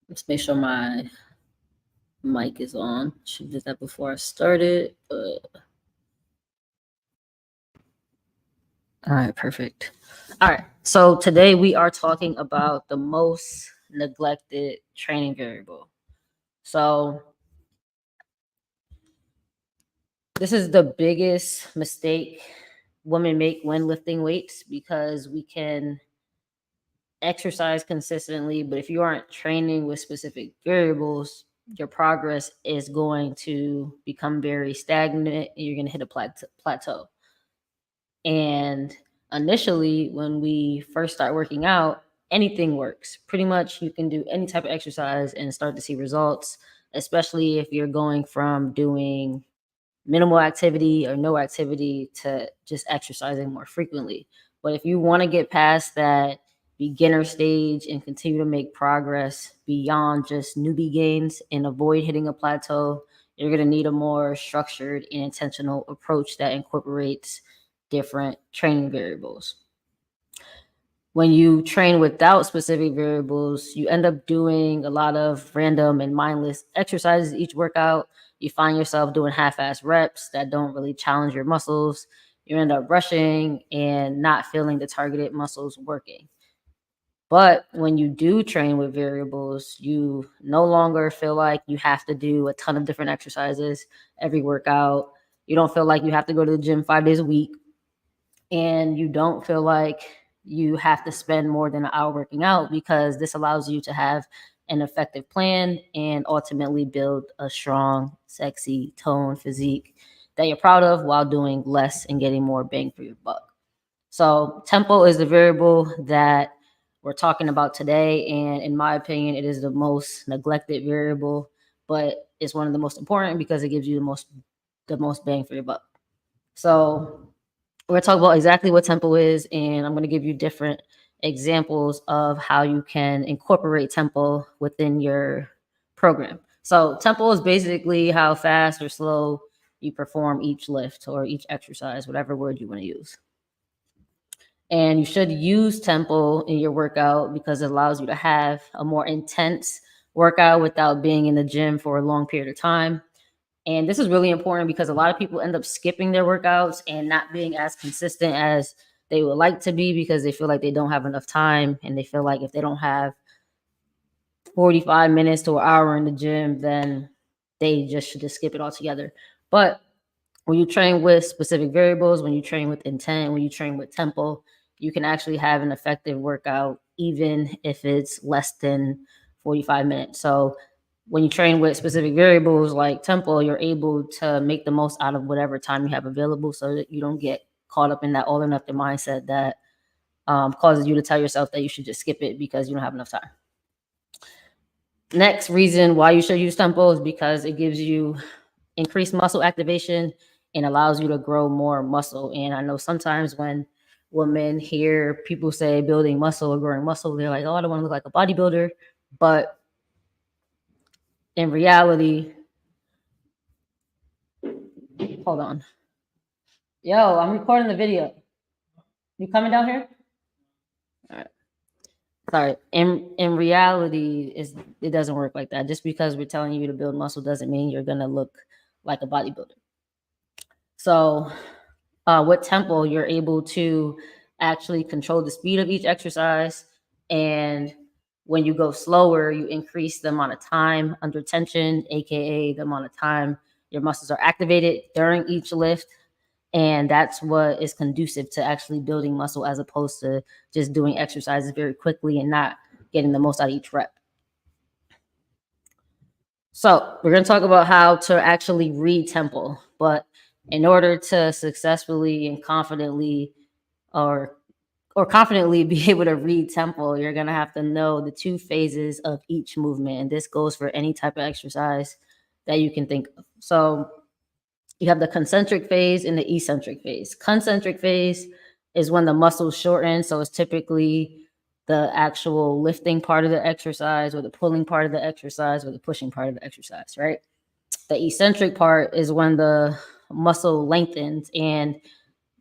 Let's make sure my mic is on. Should have did that before I started. All right, perfect. All right. So today we are talking about the most neglected training variable. So this is the biggest mistake women make when lifting weights because we can exercise consistently, but if you aren't training with specific variables, your progress is going to become very stagnant and you're going to hit a plateau. And initially, when we first start working out, anything works. Pretty much you can do any type of exercise and start to see results, especially if you're going from doing minimal activity or no activity to just exercising more frequently. But if you want to get past that beginner stage and continue to make progress beyond just newbie gains and avoid hitting a plateau, you're going to need a more structured and intentional approach that incorporates different training variables. When you train without specific variables, you end up doing a lot of random and mindless exercises each workout. You find yourself doing half-ass reps that don't really challenge your muscles. You end up rushing and not feeling the targeted muscles working. But when you do train with variables, you no longer feel like you have to do a ton of different exercises every workout. You don't feel like you have to go to the gym 5 days a week, and you don't feel like you have to spend more than an hour working out, because this allows you to have an effective plan and ultimately build a strong, sexy, toned physique that you're proud of while doing less and getting more bang for your buck. So, tempo is the variable that we're talking about today. And in my opinion, it is the most neglected variable, but it's one of the most important because it gives you the most bang for your buck. So, we're going to talk about exactly what tempo is, and I'm going to give you different examples of how you can incorporate tempo within your program. So, tempo is basically how fast or slow you perform each lift or each exercise, whatever word you want to use. And you should use tempo in your workout because it allows you to have a more intense workout without being in the gym for a long period of time. And this is really important because a lot of people end up skipping their workouts and not being as consistent as they would like to be because they feel like they don't have enough time, and they feel like if they don't have 45 minutes to an hour in the gym, then they just should just skip it altogether. But when you train with specific variables, when you train with intent, when you train with tempo, you can actually have an effective workout even if it's less than 45 minutes. So when you train with specific variables like tempo, you're able to make the most out of whatever time you have available so that you don't get caught up in that all or nothing mindset that causes you to tell yourself that you should just skip it because you don't have enough time. Next reason why you should use tempo is because it gives you increased muscle activation and allows you to grow more muscle. And I know sometimes when women hear people say building muscle or growing muscle, they're like, oh, I don't want to look like a bodybuilder. But in reality, hold on. Yo, I'm recording the video. You coming down here? All right. Sorry. In reality, it doesn't work like that. Just because we're telling you to build muscle doesn't mean you're gonna look like a bodybuilder. So with tempo, you're able to actually control the speed of each exercise. And when you go slower, you increase the amount of time under tension, aka the amount of time your muscles are activated during each lift. And that's what is conducive to actually building muscle as opposed to just doing exercises very quickly and not getting the most out of each rep. So we're going to talk about how to actually read tempo. But in order to successfully and confidently or confidently be able to read tempo, you're going to have to know the two phases of each movement. And this goes for any type of exercise that you can think of. So you have the concentric phase and the eccentric phase. Concentric phase is when the muscles shorten. So it's typically the actual lifting part of the exercise or the pulling part of the exercise or the pushing part of the exercise, right? The eccentric part is when the muscle lengthens, and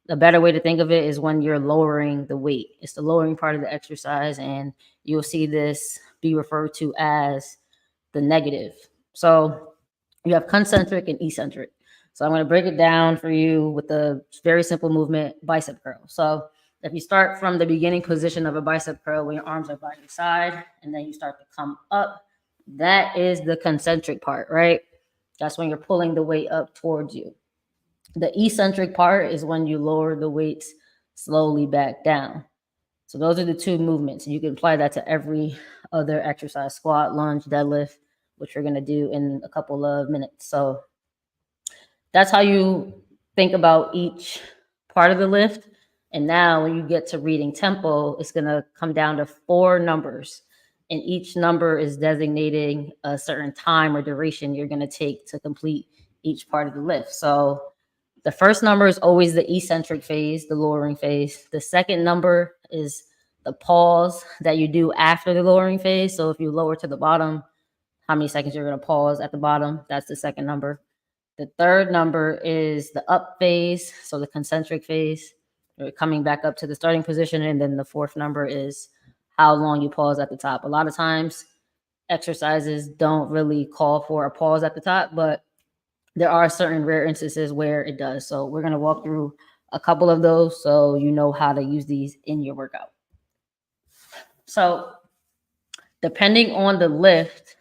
the better way to think of it is when you're lowering the weight. It's the lowering part of the exercise, and you'll see this be referred to as the negative. So you have concentric and eccentric. So I'm going to break it down for you with a very simple movement, bicep curl. So if you start from the beginning position of a bicep curl when your arms are by your side and then you start to come up, that is the concentric part, right? That's when you're pulling the weight up towards you. The eccentric part is when you lower the weights slowly back down. So those are the two movements. You can apply that to every other exercise, squat, lunge, deadlift, which we're going to do in a couple of minutes. So that's how you think about each part of the lift. And now when you get to reading tempo, it's going to come down to 4 numbers. And each number is designating a certain time or duration you're going to take to complete each part of the lift. So the first number is always the eccentric phase, the lowering phase. The second number is the pause that you do after the lowering phase. So if you lower to the bottom, how many seconds you're going to pause at the bottom, that's the second number. The third number is the up phase, so the concentric phase, coming back up to the starting position. And then the fourth number is how long you pause at the top. A lot of times exercises don't really call for a pause at the top, but there are certain rare instances where it does. So we're going to walk through a couple of those so you know how to use these in your workout. So depending on the lift,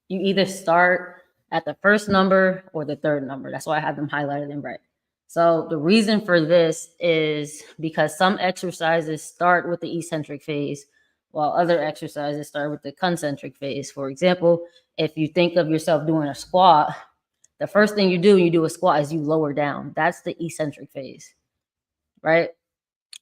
you either start at the first number or the third number. That's why I have them highlighted in red. So the reason for this is because some exercises start with the eccentric phase, while other exercises start with the concentric phase. For example, if you think of yourself doing a squat, the first thing you do when you do a squat is you lower down. That's the eccentric phase, right?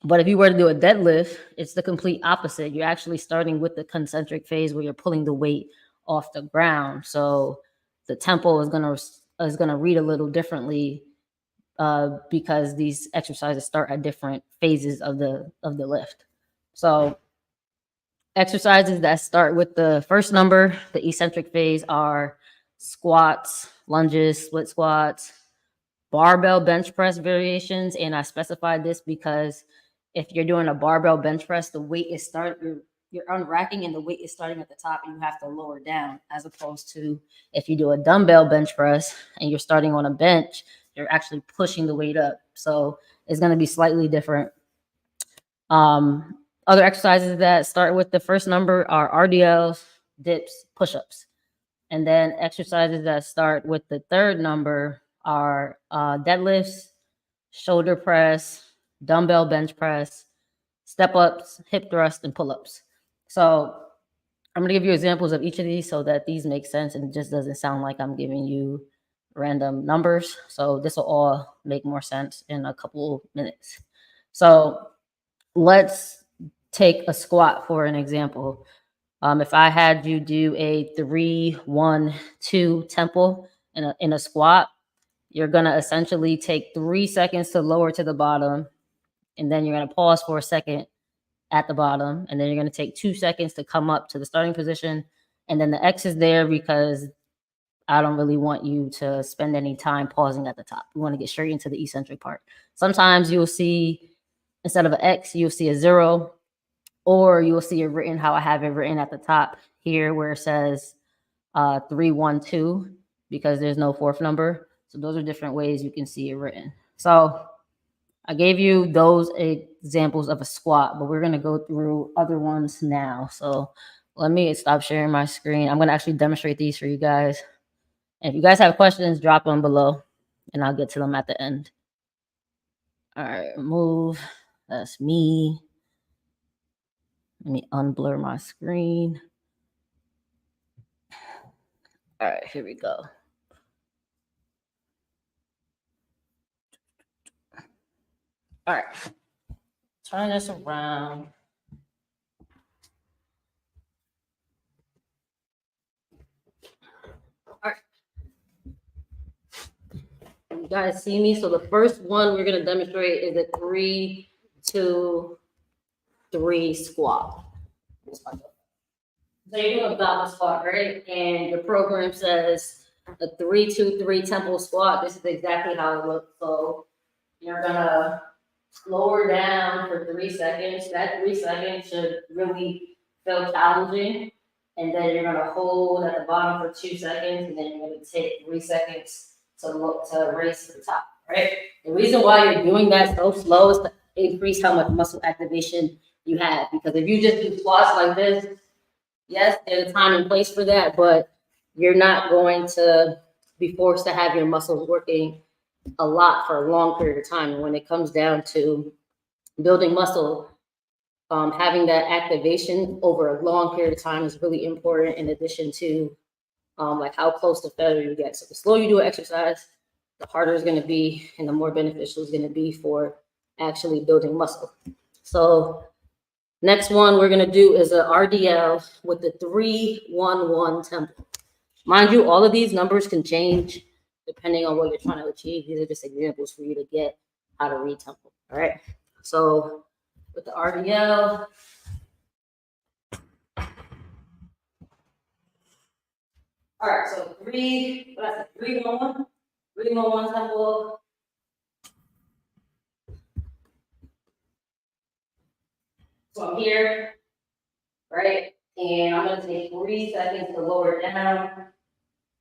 But if you were to do a deadlift, it's the complete opposite. You're actually starting with the concentric phase where you're pulling the weight off the ground. So the tempo is gonna read a little differently because these exercises start at different phases of the lift. So exercises that start with the first number, the eccentric phase, are squats, lunges, split squats, barbell bench press variations. And I specified this because if you're doing a barbell bench press, the weight is you're unracking and the weight is starting at the top and you have to lower down, as opposed to if you do a dumbbell bench press and you're starting on a bench, you're actually pushing the weight up. So it's going to be slightly different. Other exercises that start with the first number are RDLs, dips, push-ups. And then exercises that start with the third number are deadlifts, shoulder press, dumbbell bench press, step ups, hip thrust, and pull-ups. So I'm going to give you examples of each of these so that these make sense and it just doesn't sound like I'm giving you random numbers. So this will all make more sense in a couple minutes. So let's take a squat for an example. If I had you do a 3-1-2 tempo in a squat, you're going to essentially take 3 seconds to lower to the bottom, and then you're going to pause for a second at the bottom, and then you're going to take 2 seconds to come up to the starting position. And then the X is there because I don't really want you to spend any time pausing at the top. We want to get straight into the eccentric part. Sometimes you'll see, instead of an X, you'll see a 0, or you'll see it written how I have it written at the top here where it says 3-1-2 because there's no fourth number. So those are different ways you can see it written. So I gave you those examples of a squat, but we're going to go through other ones now. So let me stop sharing my screen. I'm going to actually demonstrate these for you guys. And if you guys have questions, drop them below and I'll get to them at the end. All right, remove. That's me. Let me unblur my screen. All right, here we go. All right, turn this around. All right. You guys see me? So the first one we're going to demonstrate is a 3-2-3 squat. So you're doing a goblet squat, right? And your program says a 3-2-3 tempo squat. This is exactly how it looks. So you're gonna lower down for 3 seconds. That 3 seconds should really feel challenging. and then you're gonna hold at the bottom for 2 seconds, and then you're gonna take 3 seconds to raise to the top, right? The reason why you're doing that so slow is to increase how much muscle activation you have. Because if you just do squats like this, yes, there's a time and place for that, but you're not going to be forced to have your muscles working a lot for a long period of time. And when it comes down to building muscle, having that activation over a long period of time is really important, in addition to like how close to failure you get. So the slower you do an exercise, the harder it's going to be, and the more beneficial it's going to be for actually building muscle. So next one we're going to do is a RDL with the 3-1-1 tempo. Mind you, all of these numbers can change depending on what you're trying to achieve. These are just examples for you to get how to read tempo. All right. So with the RDL, all right, so 3-1-1, 3-1-1 tempo. So I'm here, right? And I'm gonna take 3 seconds to lower it down.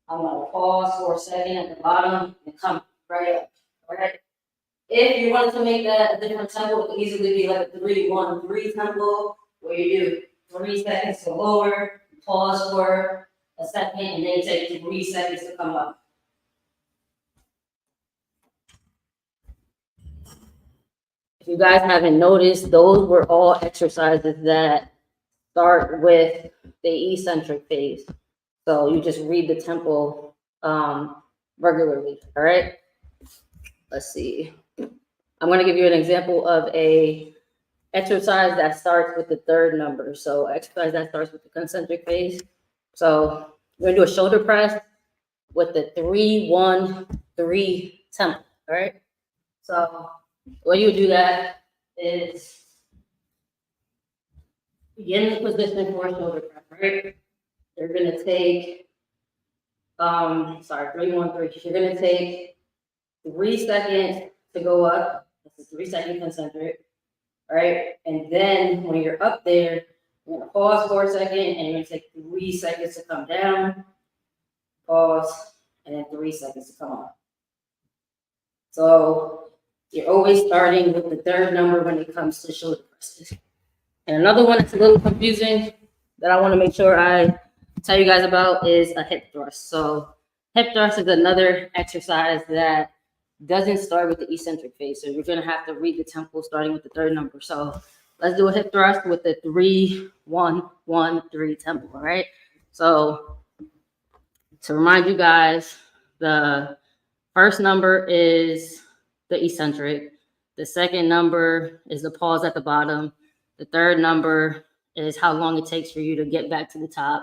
I'm gonna pause for a second at the bottom and come right up, all right? If you wanted to make that a different tempo, it could easily be like a 3-1-3 tempo, where you do 3 seconds to lower, pause for a second, and then take 3 seconds to come up. If you guys haven't noticed, those were all exercises that start with the eccentric phase. So you just read the tempo regularly, all right? Let's see. I'm going to give you an example of a exercise that starts with the third number. So exercise that starts with the concentric phase. So we're going to do a shoulder press with the 3-1-3 tempo, all right? So the way you do that is you get in the position for a shoulder press, right? You're going to take, 3-1-3. You're going to take 3 seconds to go up. That's a 3-second concentric, right? And then when you're up there, you're going to pause for a second, and you're going to take 3 seconds to come down, pause, and then 3 seconds to come up. So you're always starting with the third number when it comes to shoulder presses. And another one that's a little confusing that I want to make sure I tell you guys about is a hip thrust. So hip thrust is another exercise that doesn't start with the eccentric phase. So you're going to have to read the tempo starting with the third number. So let's do a hip thrust with the 3-1-1-3 tempo, all right? So to remind you guys, the first number is the eccentric. The second number is the pause at the bottom. The third number is how long it takes for you to get back to the top.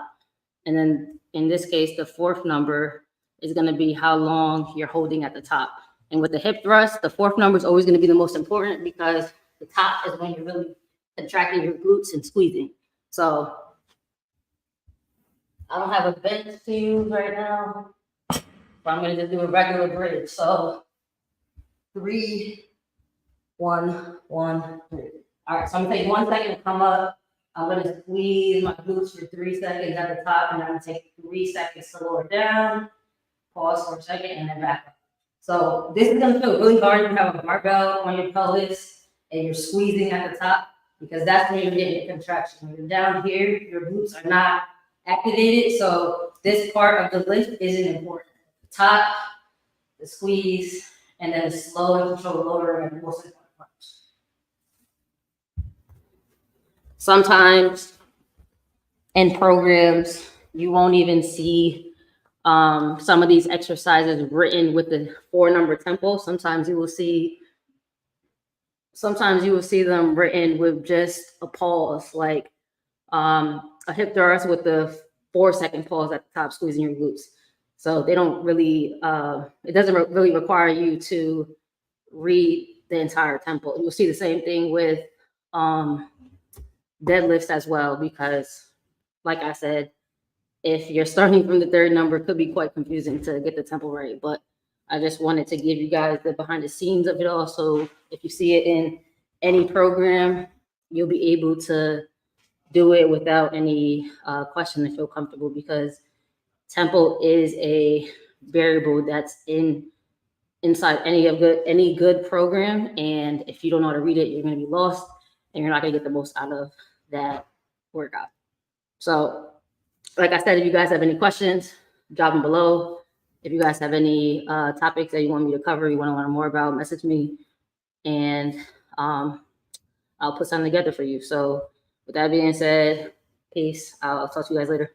And then in this case, the fourth number is going to be how long you're holding at the top. And with the hip thrust, the fourth number is always going to be the most important, because the top is when you're really contracting your glutes and squeezing. So I don't have a bench to use right now, but I'm going to just do a regular bridge. So 3-1-1-3. All right, so I'm going to take 1 second to come up. I'm going to squeeze my glutes for 3 seconds at the top, and I'm going to take 3 seconds to lower down, pause for a second, and then back up. So this is going to feel really hard if you have a barbell on your pelvis and you're squeezing at the top, because that's when you're getting a contraction. When you're down here, your glutes are not activated, so this part of the lift isn't important. The top, the squeeze, and then the slow and controlled lower are the most important parts. Sometimes in programs, you won't even see some of these exercises written with the 4-number tempo. Sometimes you will see them written with just a pause, like a hip thrust with the 4-second pause at the top, squeezing your glutes. So they don't really, it doesn't really require you to read the entire tempo. You'll see the same thing with deadlifts as well, because like I said, if you're starting from the third number, it could be quite confusing to get the tempo right. But I just wanted to give you guys the behind the scenes of it all. So if you see it in any program, you'll be able to do it without any question and feel comfortable, because tempo is a variable that's inside any good program. And if you don't know how to read it, you're going to be lost and you're not going to get the most out of that workout. So, like I said, if you guys have any questions, drop them below. If you guys have any topics that you want me to cover, you want to learn more about, message me, and I'll put something together for you. So with that being said, peace. I'll talk to you guys later.